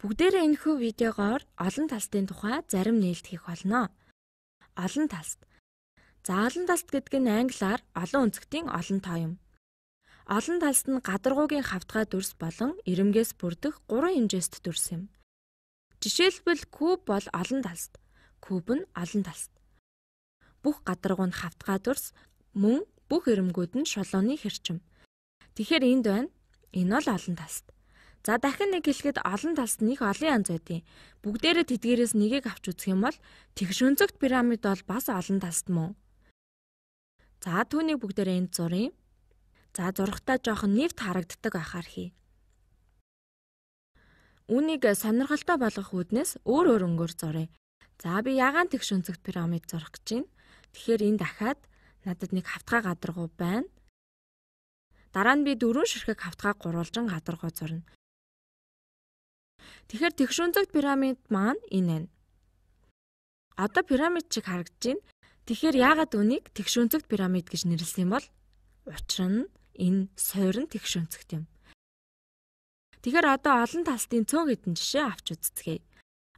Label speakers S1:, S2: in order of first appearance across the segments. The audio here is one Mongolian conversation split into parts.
S1: Бүгдээрээ энэхүү видеогоор олон талстын тухай зарим нээлт хийх болно. Олон талст. За олон талст гэдэг нь англиар олон өнцгтийн олон тоо юм. Олон талст нь гадаргуугийн хавтгай дүрс болон ирэмгээс бүрдэх 3 хэмжээст дүрс юм. Жишээлбэл куб бол олон талст. Куб нь олон талст. Бүх гадаргуу нь хавтгай дүрс, мөн бүх ирэмгүүд нь шулууны хэрчим. Тэгэхээр энд байна. Энэ бол олон талст. За дахин нэг хэлэхэд олон талст нь их олон янз байдیں۔ Бүгдээрээ тэдгээрээс нэгийг авч үзэх юм бол тэгш өнцөгт пирамид бол бас олон талст мөн. За түүнийг бүгдээрээ энд зуръя. За зурхтаа жоохон нэвт харагддаг байхаар хий. Үүнийг сонирхолтой болгох үүднээс өөр өнгөөр зуръя. За би ягаан тэгш өнцөгт пирамид зурх гэж байна. Тэгэхээр энэ дахиад надад нэг хавтгай гадаргуу байна. Дараа нь би 4 ширхэг хавтгай гурвалжин гадаргуу зурна. Тэгэхээр тэгш өнцөгт пирамид маань энэ байна. Одоо пирамид шиг харагдаж байна. Тэгэхээр яагаад үүнийг тэгш өнцөгт пирамид гэж нэрлэсэн бол? Учир нь энэ суурь нь тэгш өнцөгт юм. Тэгэхээр одоо олон талстын цөөн хэдэн жишээ авч үзцгээе.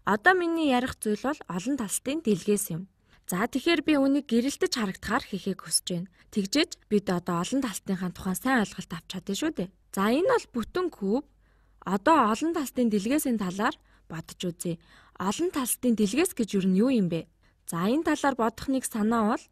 S1: Одоо миний ярих зүйл бол олон талстын дэлгээс юм. За тэгэхээр би үүнийг гэрэлтэж харагдахаар хийхийг хүсэж байна. Тэгжээж бид одоо олон талстынхаа тухай сайн ойлголт авч чадсан шүү дээ. За энэ бол бүтэн куб. Одоо олон талстын дэлгээсийн талаар бодож үзье. Олон талстын дэлгээс гэж юу юм бэ? За энэ талаар бодох нэг санаа бол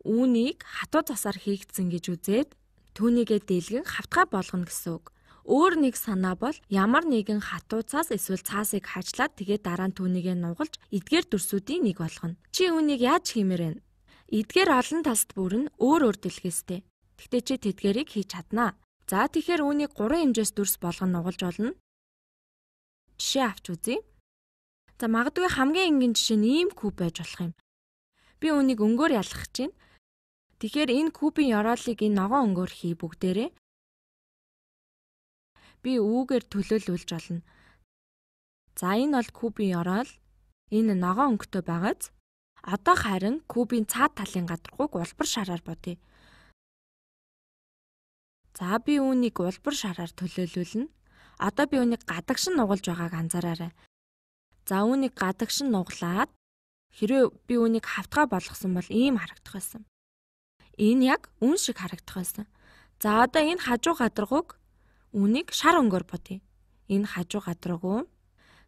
S1: үүнийг хатуу засаар хийгдсэн гэж үзээд түүнийгээ дэлгэн хавтгай болгоно гэсэн үг. Өөр нэг санаа бол ямар нэгэн хатуу цаас эсвэл цаасыг хаачлаад тэгээд дараа нь түүнийгээ нугалж эдгээр дүрсүүдийн нэг болгоно. Чи үүнийг яаж хиймээр вэ? Эдгээр олон талст бүр нь өөр дэлгээстэй. Тэгтээ чи тэдгээрийг хийж чаднаа. За тэгэхээр үүнийг 3 хэмжээс дүрс болгон нугалж болно. Жишээ авч үзье. За магадгүй хамгийн энгийн жишээ нь ийм куб байж болох юм. Би үүнийг өнгөөр ялгах гэж байна. Тэгэхээр энэ кубын ёроолыг энэ ногоон өнгөөр хий бүгдээрээ. Би үүгээр төлөөлүүлж болно. За энэ бол кубын ёроол. Энэ ногоон өнгөтэй байгааз. Одоо харин кубын цаад талын гадаргууг улбар шараар бодъё. За би үүнийг улбар шараар төлөөлүүлнэ. Одоо би үүнийг гадагшин нугалж байгааг анзаараарай. За үүнийг гадагшин нуглаад хэрвээ би үүнийг хавтгай болгосон бол ийм харагдах байсан. Энэ яг үн шиг харагдах байсан. За одоо энэ хажуу гадаргууг үүнийг шар өнгөөр бодъё. Энэ хажуу гадаргуу.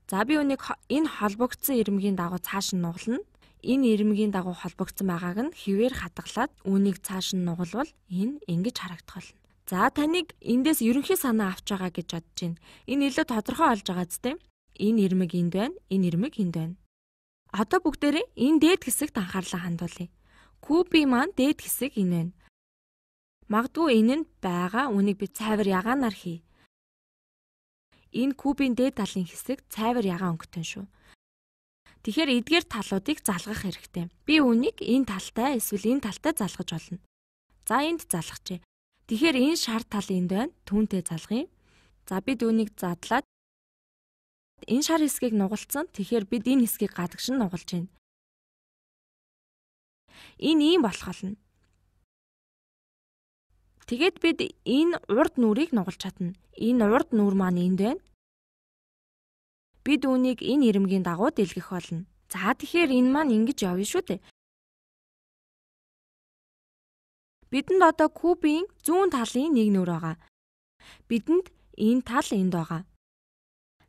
S1: За би үүнийг энэ холбогдсон ирмэгийн дагуу цааш нь нугална. Энэ ирмэгийн дагуу холбогдсон байгааг нь хിവэр хадгалаад үүнийг цааш нь нугалвал энэ ингэж харагдах болно. За таныг эндээс ерөнхий санаа авч байгаа гэж бодож байна. Энэ илүү тодорхой болж байгаа зү? Энэ ирмэг энд байна, энэ ирмэг энд байна. Одоо бүгдээрээ энэ дээд хэсэгт анхаарлаа хандуулъя. Кубын маань дээд хэсэг энэ байна. Магадгүй энэ нь байгаа үнийг би цайвар ягаанаар хий. Энэ кубын дээд талын хэсэг цайвар ягаан өнгөтэй шүү. Тэгэхээр эдгээр талуудыг залгах хэрэгтэй. Би үнийг энэ талтай эсвэл энэ талтай залгаж болно. За энд залгачээ. Тэгэхээр энэ шар тал энд байна. Түүнтэй залгая. За бид үүнийг задлаад энэ шар хэсгийг нугалцсан. Тэгэхээр бид энэ хэсгийг гадагшин нугалж байна. Энэ ийм болох болно. Тэгээд бид энэ урд нүрийг нугалж чадна. Энэ урд нүр маань энд байна. Бид үүнийг энэ ирмэгийн дагуу дэлгэх болно. За тэгэхээр энэ маань ингэж явна шүү дээ. Бидэнд одоо кубын зүүн талын нэг нүр байгаа. Бидэнд энэ тал энд байгаа.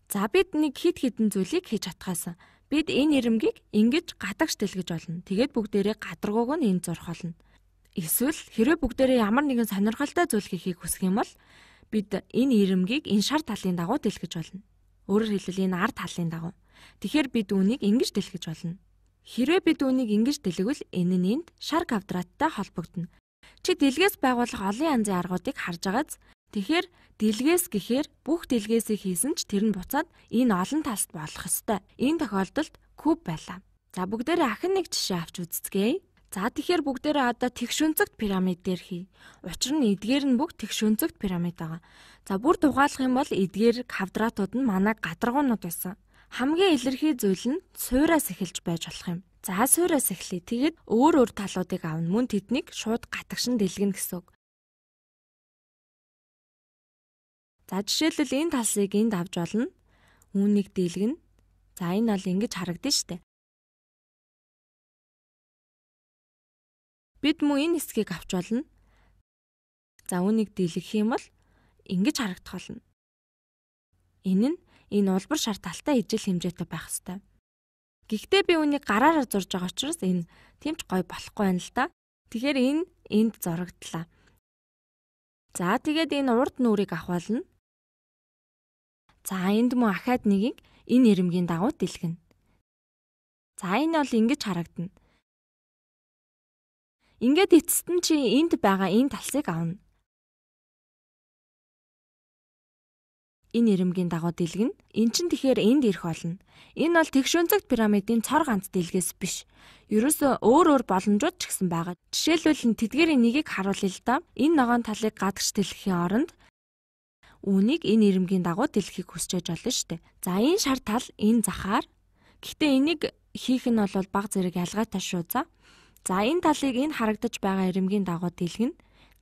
S1: За бид нэг хид хідэн зүйлийг хийж чадхаасан. Бид энэ ирмэгийг ингэж гадагш дэлгэж болно. Тэгээд бүгдээрээ гадаргууг нь энд зурх болно. Эсвэл хэрвээ бүгдээрээ ямар нэгэн сонирхолтой зүйл хийхийг хүсэх юм бол бид энэ ирмэгийг энэ шар талын дагуу дэлгэж болно. Өөрөөр хэлбэл энэ ард талын дагуу. Тэгэхээр бид үүнийг ингэж дэлгэж болно. Хэрвээ бид үүнийг ингэж дэлгвэл энэ нь энд шар квадраттай холбогдно. Чи дэлгээс байгуулах олон янзын аргуудыг харж байгааз. Тэгэхээр дэлгээс гэхээр бүх дэлгээсийг хийсэн ч тэр нь буцаад энэ олон талст болох ёстой. Энэ тохиолдолд куб байлаа. За бүгдээрээ ахин нэг жишээ авч үзцгээе. За тэгэхээр бүгдээрээ одоо тэгш өнцөгт пирамид дээр хий. Учир нь эдгээр нь бүгд тэгш өнцөгт пирамид байгаа. За бүр дугаалах юм бол эдгээр квадратууд нь манай гадаргуунууд байсан. Хамгийн илэрхий зүйл нь суураас эхэлж байж болох юм. За суураас эхлэе. Тэгээд өөр талуудыг авна. Мөн тэднийг шууд гадагшин дэлгэнэ гэсэн үг. За жишээлбэл энэ талсыг энд авч болно. үүнийг дийлгэн. За энэ бол ингэж харагдана шүү дээ. Бид мөн энэ хэсгийг авч болно. За үүнийг дийлгэх юм бол ингэж харагдах болно. Энэ улбар шар талтай ижил хэмжээтэй байх ёстой. Гэхдээ би үүнийг гараараа зурж байгаа учраас энэ тэмч гоё болохгүй байна л да. Тэгэхээр энд зурагдлаа. За тэгээд энэ урд нүрийг авах болно. За энд мөн ахаад нэгийг энэ ирэмгийн дагуу дэлгэнэ. За энэ бол ингэж харагдана. Ингээд эцэст нь чи энд байгаа энэ талсыг авна. Энэ ирэмгийн дагуу дэлгэнэ. Эн чинь тэгэхээр энд ирэх болно. Энэ бол тэгшүүнцэгт пирамидын цор ганц дэлгээс биш. Ерөөсөө өөр боломжууд ч гэсэн байгаа. Жишээлбэл тэдгээрийн нэгийг харуулъя л да. Энэ ногоон талыг гадагш дэлгэхийн оронд үүнийг энэ ирэмгийн дагуу дэлгэхийг хүсэж болно шүү дээ. За энэ шар тал энэ захаар. Гэхдээ энийг хийх нь бол баг зэрэг ялгаатай шүү за. За энэ талыг энэ харагдаж байгаа ирэмгийн дагуу дэлгэнэ.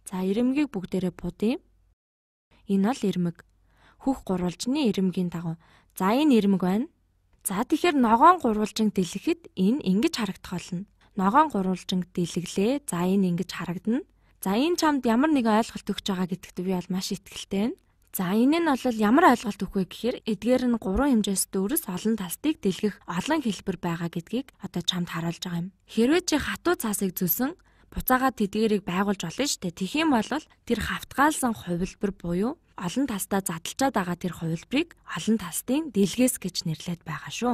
S1: За ирэмгийг бүгдээрээ будъя. Энэ бол ирмэг. Хүүх гурвалжны ирэмгийн дагуу. За энэ ирмэг байна. За тэгэхээр ногоон гурвалжинг дэлгэхэд энэ ингэж харагдах болно. Ногоон гурвалжинг дэлгэлээ. За энэ ингэж харагдана. За энэ чамд ямар нэгэн ойлголт өгч байгаа гэдэгт би бол маш итгэлтэй байна. За энэ нь бол ямар ойлголт өгөх вэ гэхээр эдгээр нь 3 хэмжээс дөрөс олон тастыг дэлгэх олон хэлбэр байгаа гэдгийг одоо чамд харуулж байгаа юм. Хэрвээ чи хатуу цаасыг зүсэн буцаагаад тэдгээрийг байгуулж олно шүү дээ. Тэгэх юм бол тэр хавтгаалсан хувилбар буюу олон тастаа задлчаад байгаа тэр хувилбарыг олон тастын дэлгээс гэж нэрлэдэг байгаа шүү.